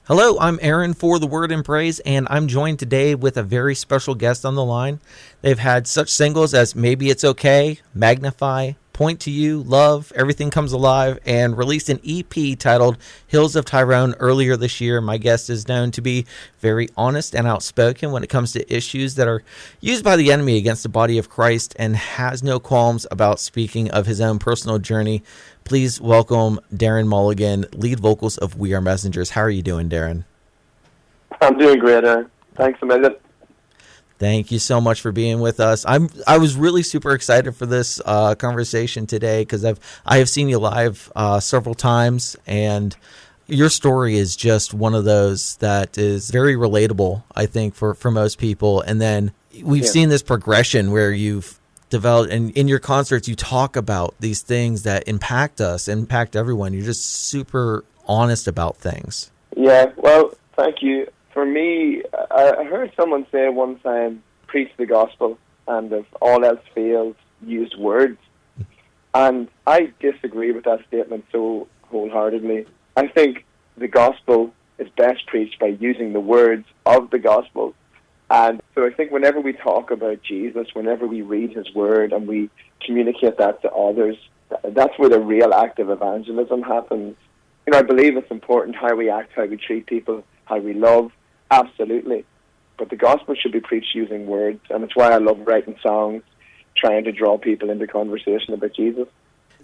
Hello, I'm Aaron for The Word and Praise, and I'm joined today with a very special guest on the line. They've had such singles as Maybe It's Okay, Magnify, Point to You, Love, Everything Comes Alive, and released an EP titled Hills of Tyrone earlier this year. My guest is known to be very honest and outspoken when it comes to issues that are used by the enemy against the body of Christ and has no qualms about speaking of his own personal journey. Please welcome Darren Mulligan, lead vocals of We Are Messengers. How are you doing, Darren? I'm doing great, Aaron. Thanks a million. Thank you so much for being with us. I was really super excited for this conversation today because I have seen you live several times, and your story is just one of those that is very relatable, I think, for most people. And then we've seen this progression where you've developed, and in your concerts you talk about these things that impact us, impact everyone. You're just super honest about things. Yeah, well, thank you. For me, I heard someone say one time, preach the gospel, and if all else fails, use words. And I disagree with that statement so wholeheartedly. I think the gospel is best preached by using the words of the gospel. And so I think whenever we talk about Jesus, whenever we read his word and we communicate that to others, that's where the real act of evangelism happens. You know, I believe it's important how we act, how we treat people, how we love, absolutely. But the gospel should be preached using words, and it's why I love writing songs, trying to draw people into conversation about Jesus.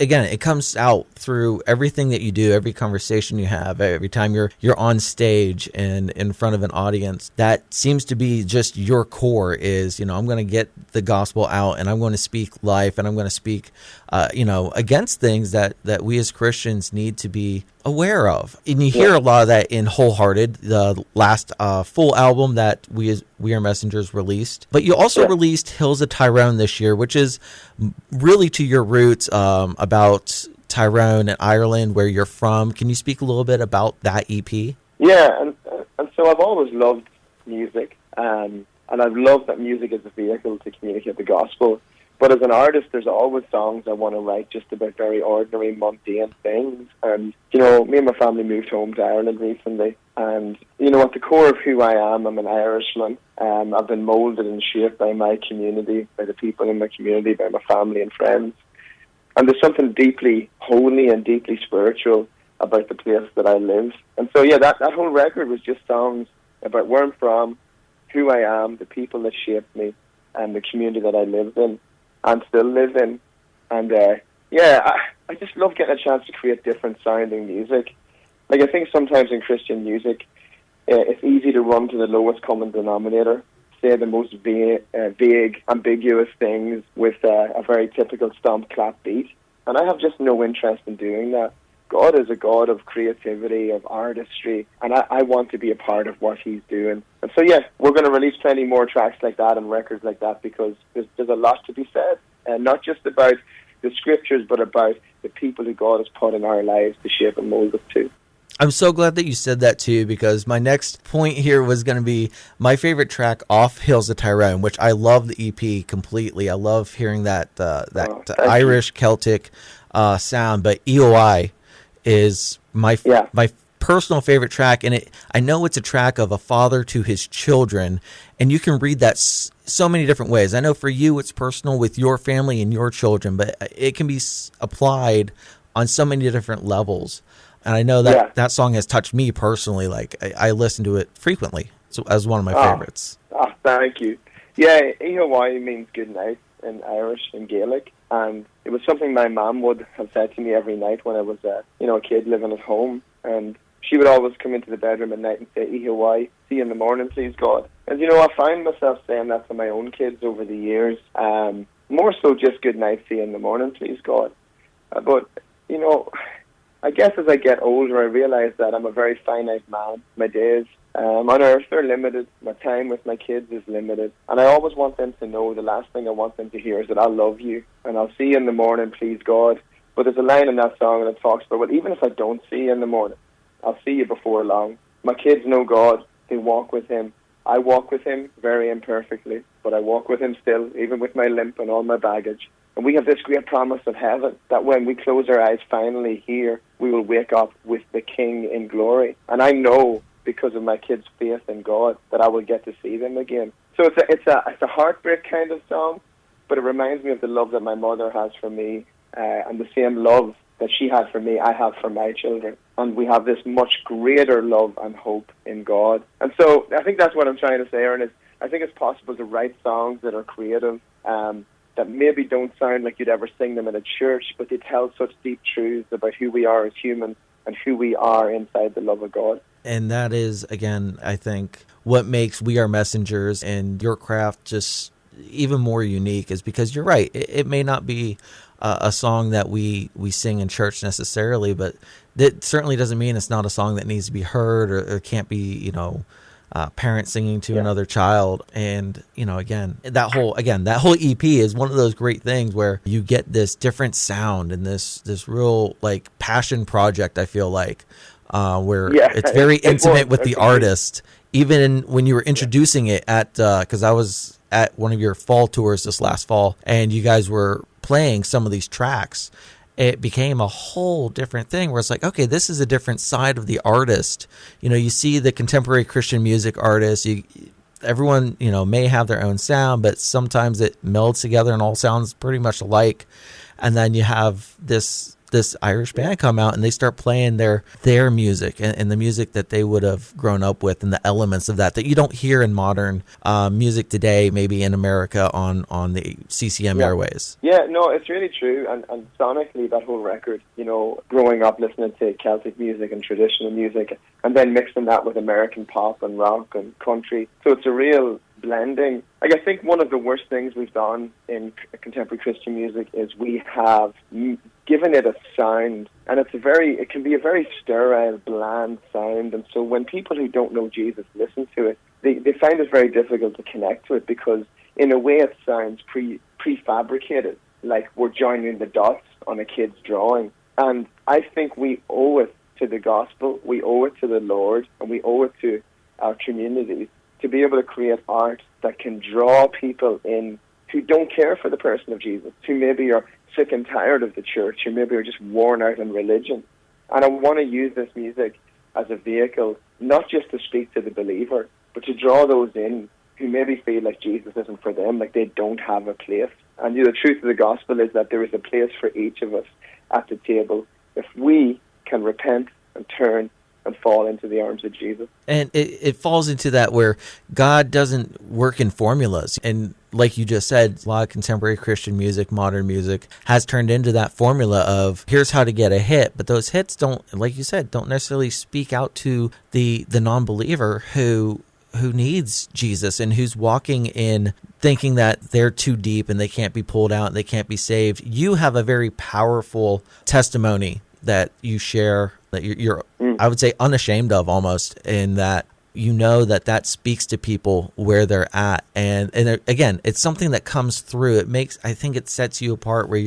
Again, it comes out through everything that you do, every conversation you have, every time you're on stage and in front of an audience. That seems to be just your core is, I'm going to get the gospel out and I'm going to speak life and I'm going to speak, against things that we as Christians need to be aware of. And you hear a lot of that in Wholehearted, the last full album that We Are Messengers released. But you also released Hills of Tyrone this year, which is really to your roots about Tyrone and Ireland, where you're from. Can you speak a little bit about that EP? Yeah, and so I've always loved music, and I've loved that music is a vehicle to communicate the gospel. But as an artist, there's always songs I want to write just about very ordinary, mundane things. And, me and my family moved home to Ireland recently. And, at the core of who I am, I'm an Irishman. I've been moulded and shaped by my community, by the people in my community, by my family and friends. And there's something deeply holy and deeply spiritual about the place that I live. And so, that whole record was just songs about where I'm from, who I am, the people that shaped me, and the community that I lived in and still live in. And I just love getting a chance to create different sounding music. Like, I think sometimes in Christian music, it's easy to run to the lowest common denominator, say the most vague, ambiguous things with a very typical stomp clap beat. And I have just no interest in doing that. God is a God of creativity, of artistry, and I want to be a part of what he's doing. And so, we're going to release plenty more tracks like that and records like that, because there's a lot to be said, and not just about the scriptures, but about the people who God has put in our lives to shape and mold us to. I'm so glad that you said that too, because my next point here was going to be my favorite track off Hills of Tyrone, which I love the EP completely. I love hearing that Irish Celtic sound, but EOI is my personal favorite track, and I know it's a track of a father to his children, and you can read that so many different ways. I know for you it's personal with your family and your children, but it can be applied on so many different levels. And I know that that song has touched me personally. Like, I listen to it frequently as one of my favorites. Oh, thank you. Yeah, EOI means good night in Irish and Gaelic. And it was something my mom would have said to me every night when I was a kid living at home. And she would always come into the bedroom at night and say, EOI, see you in the morning, please, God. And, I find myself saying that to my own kids over the years. More so just good night, see you in the morning, please, God. But, I guess as I get older, I realize that I'm a very finite man. My days on earth are limited. My time with my kids is limited. And I always want them to know, the last thing I want them to hear is that I love you and I'll see you in the morning, please, God. But there's a line in that song that talks about, well, even if I don't see you in the morning, I'll see you before long. My kids know God. They walk with him. I walk with him very imperfectly, but I walk with him still, even with my limp and all my baggage. And we have this great promise of heaven, that when we close our eyes finally here, we will wake up with the King in glory. And I know, because of my kids' faith in God that I will get to see them again. So it's a heartbreak kind of song, but it reminds me of the love that my mother has for me, and the same love that she had for me, I have for my children. And we have this much greater love and hope in God. And so I think that's what I'm trying to say, Aaron, is I think it's possible to write songs that are creative, that maybe don't sound like you'd ever sing them in a church, but they tell such deep truths about who we are as humans and who we are inside the love of God. And that is, again, I think what makes We Are Messengers and your craft just even more unique is because you're right. It may not be a song that we sing in church necessarily, but that certainly doesn't mean it's not a song that needs to be heard or can't be, parents singing to another child. And, again, that whole EP is one of those great things where you get this different sound and this real like passion project, I feel like, where it's very intimate with the artist. Even when you were introducing it at, because I was at one of your fall tours this last fall, and you guys were playing some of these tracks, it became a whole different thing where it's like, okay, this is a different side of the artist. You see the contemporary Christian music artists, everyone, may have their own sound, but sometimes it melds together and all sounds pretty much alike. And then you have this Irish band come out and they start playing their music and the music that they would have grown up with and the elements of that you don't hear in modern music today, maybe in America on the CCM airways. Yeah, no, it's really true. And sonically, that whole record, growing up listening to Celtic music and traditional music and then mixing that with American pop and rock and country. So it's a real blending. I think one of the worst things we've done in contemporary Christian music is we have given it a sound, and it can be a very sterile, bland sound. And so when people who don't know Jesus listen to it, they find it very difficult to connect to it because in a way it sounds prefabricated, like we're joining the dots on a kid's drawing. And I think we owe it to the gospel, we owe it to the Lord, and we owe it to our communities to be able to create art that can draw people in who don't care for the person of Jesus, who maybe are sick and tired of the church, who maybe are just worn out in religion. And I want to use this music as a vehicle, not just to speak to the believer, but to draw those in who maybe feel like Jesus isn't for them, like they don't have a place. And the truth of the gospel is that there is a place for each of us at the table if we can repent and turn and fall into the arms of Jesus. And it falls into that where God doesn't work in formulas. And like you just said, a lot of contemporary Christian music, modern music, has turned into that formula of here's how to get a hit. But those hits don't, like you said, don't necessarily speak out to the non-believer who needs Jesus and who's walking in thinking that they're too deep and they can't be pulled out and they can't be saved. You have a very powerful testimony that you share that you're I would say unashamed of almost, in that that speaks to people where they're at. And again, it's something that comes through. I think it sets you apart where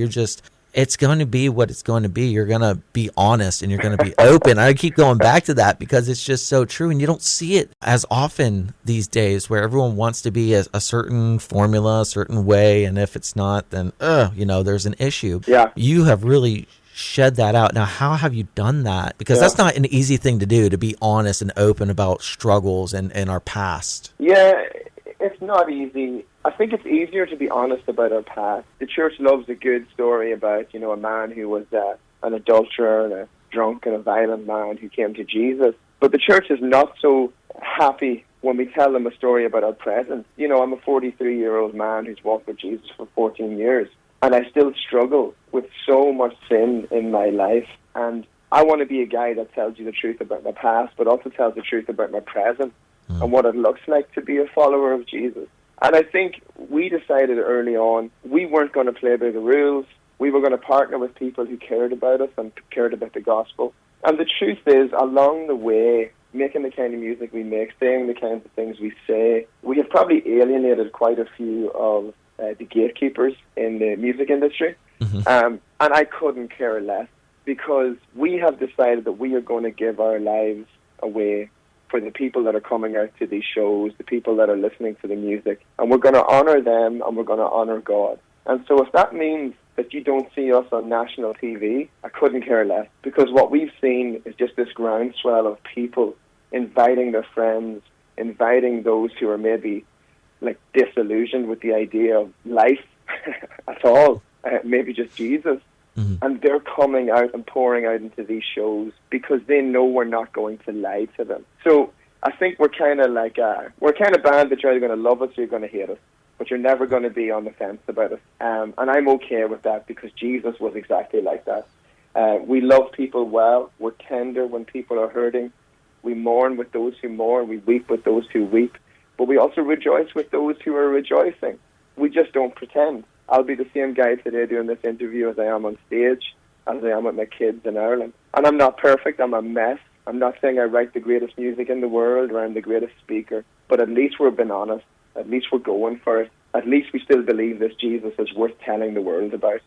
it's going to be what it's going to be. You're going to be honest and you're going to be open. I keep going back to that because it's just so true. And you don't see it as often these days where everyone wants to be a certain formula, a certain way. And if it's not, then, there's an issue. Yeah. You have really shed that out. Now, how have you done that? Because that's not an easy thing to do, to be honest and open about struggles and our past. Yeah, it's not easy. I think it's easier to be honest about our past. The church loves a good story about, a man who was an adulterer and a drunk and a violent man who came to Jesus. But the church is not so happy when we tell them a story about our present. I'm a 43-year-old man who's walked with Jesus for 14 years. And I still struggle with so much sin in my life. And I want to be a guy that tells you the truth about my past, but also tells the truth about my present and what it looks like to be a follower of Jesus. And I think we decided early on we weren't going to play by the rules. We were going to partner with people who cared about us and cared about the gospel. And the truth is, along the way, making the kind of music we make, saying the kinds of things we say, we have probably alienated quite a few of the gatekeepers in the music industry. And I couldn't care less, because we have decided that we are going to give our lives away for the people that are coming out to these shows, the people that are listening to the music, and we're going to honor them and we're going to honor God. And so if that means that you don't see us on national TV, I couldn't care less, because what we've seen is just this groundswell of people inviting their friends, inviting those who are maybe like disillusioned with the idea of life at all, maybe just Jesus. And they're coming out and pouring out into these shows because they know we're not going to lie to them. So I think we're kind of like we're kind of band that you're either going to love us or you're going to hate us, but you're never going to be on the fence about it. And I'm okay with that because Jesus was exactly like that. We love people well. We're tender when people are hurting. We mourn with those who mourn. We weep with those who weep. But we also rejoice with those who are rejoicing. We just don't pretend. I'll be the same guy today doing this interview as I am on stage, as I am with my kids in Ireland. And I'm not perfect. I'm a mess. I'm not saying I write the greatest music in the world or I'm the greatest speaker. But at least we're being honest. At least we're going for it. At least we still believe this Jesus is worth telling the world about.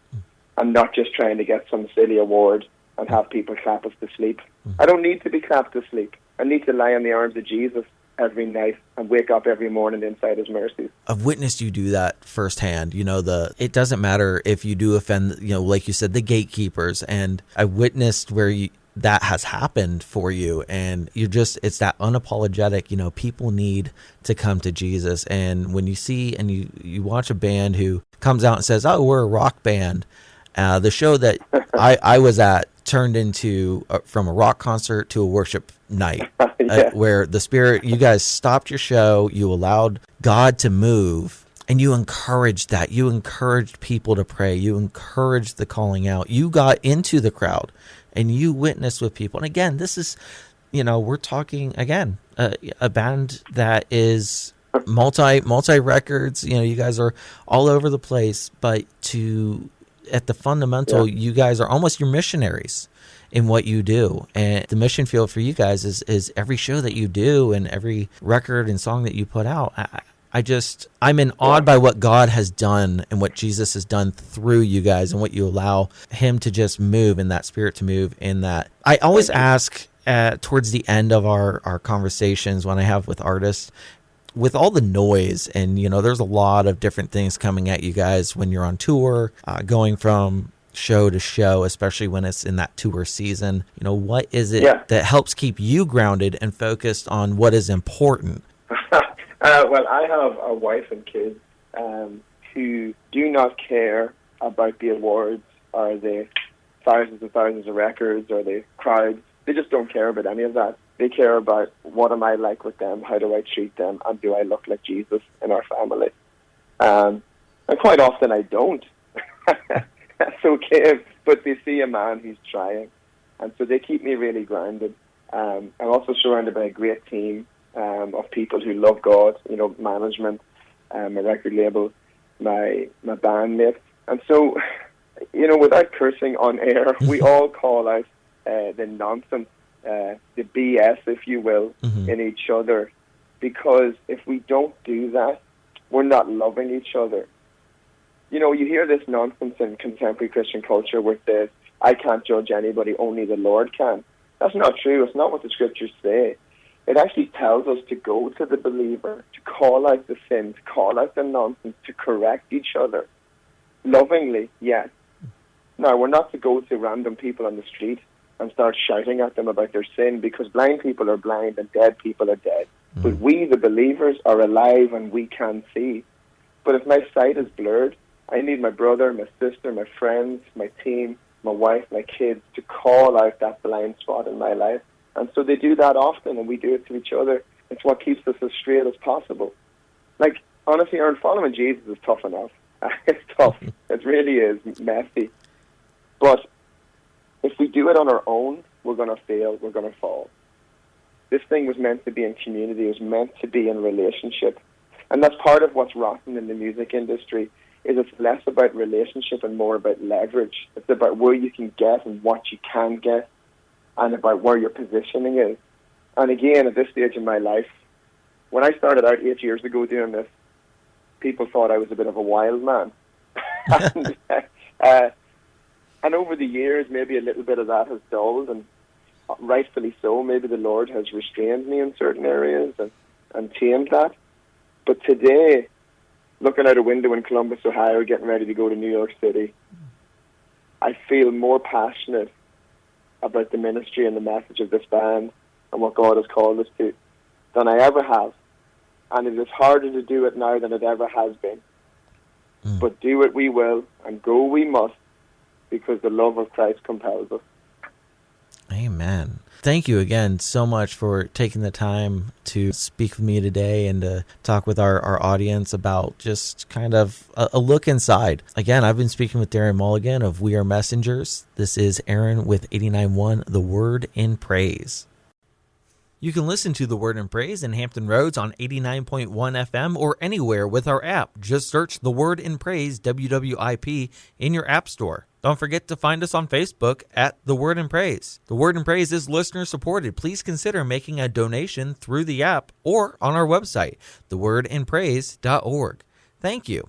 And not just trying to get some silly award and have people clap us to sleep. I don't need to be clapped to sleep. I need to lie in the arms of Jesus every night and wake up every morning inside his mercies. I've witnessed you do that firsthand. It doesn't matter if you do offend, like you said, the gatekeepers. And I witnessed where that has happened for you. And it's that unapologetic, people need to come to Jesus. And when you see and you watch a band who comes out and says, oh, we're a rock band, the show that I was at turned into from a rock concert to a worship night. Yeah. Where the Spirit, you guys stopped your show, you allowed God to move, and you encouraged that. You encouraged people to pray. You encouraged the calling out. You got into the crowd, and you witnessed with people. And again, this is, we're talking, again, a band that is multi records. You guys are all over the place, but at the fundamental, you guys are almost your missionaries in what you do. And the mission field for you guys is every show that you do and every record and song that you put out. I'm in awe by what God has done and what Jesus has done through you guys and what you allow him to just move and that Spirit to move in that. I always ask towards the end of our conversations when I have with artists, with all the noise and, there's a lot of different things coming at you guys when you're on tour, going from show to show, especially when it's in that tour season. What is it that helps keep you grounded and focused on what is important? Well, I have a wife and kids who do not care about the awards or the thousands and thousands of records or the crowds. They just don't care about any of that. They care about what am I like with them, how do I treat them, and do I look like Jesus in our family? And quite often I don't. That's okay, but they see a man who's trying. And so they keep me really grounded. I'm also surrounded by a great team of people who love God, management, my record label, my bandmates. And so, without cursing on air, we all call out the nonsense, the BS, if you will, in each other. Because if we don't do that, we're not loving each other. You hear this nonsense in contemporary Christian culture where it says, I can't judge anybody, only the Lord can. That's not true. It's not what the scriptures say. It actually tells us to go to the believer, to call out the sin, to call out the nonsense, to correct each other. Lovingly, yes. Now, we're not to go to random people on the street and start shouting at them about their sin, because blind people are blind and dead people are dead. But we, the believers, are alive and we can see. But if my sight is blurred, I need my brother, my sister, my friends, my team, my wife, my kids to call out that blind spot in my life. And so they do that often, and we do it to each other. It's what keeps us as straight as possible. Like, honestly, Aaron, following Jesus is tough enough. It's tough. It really is messy. But if we do it on our own, we're going to fail. We're going to fall. This thing was meant to be in community. It was meant to be in relationship. And that's part of what's rotten in the music industry, is it's less about relationship and more about leverage. It's about where you can get and what you can get, and about where your positioning is. And again, at this stage in my life, when I started out 8 years ago doing this, people thought I was a bit of a wild man. And over the years, maybe a little bit of that has dulled, and rightfully so. Maybe the Lord has restrained me in certain areas and tamed that. But today, looking out a window in Columbus, Ohio, getting ready to go to New York City, I feel more passionate about the ministry and the message of this band and what God has called us to than I ever have. And it is harder to do it now than it ever has been. But do it we will, and go we must, because the love of Christ compels us. Amen. Thank you again so much for taking the time to speak with me today and to talk with our audience about just kind of a look inside. Again, I've been speaking with Darren Mulligan of We Are Messengers. This is Aaron with 89.1 The Word in Praise. You can listen to The Word in Praise in Hampton Roads on 89.1 FM or anywhere with our app. Just search The Word in Praise, WWIP, in your app store. Don't forget to find us on Facebook at The Word in Praise. The Word in Praise is listener supported. Please consider making a donation through the app or on our website, thewordinpraise.org. Thank you.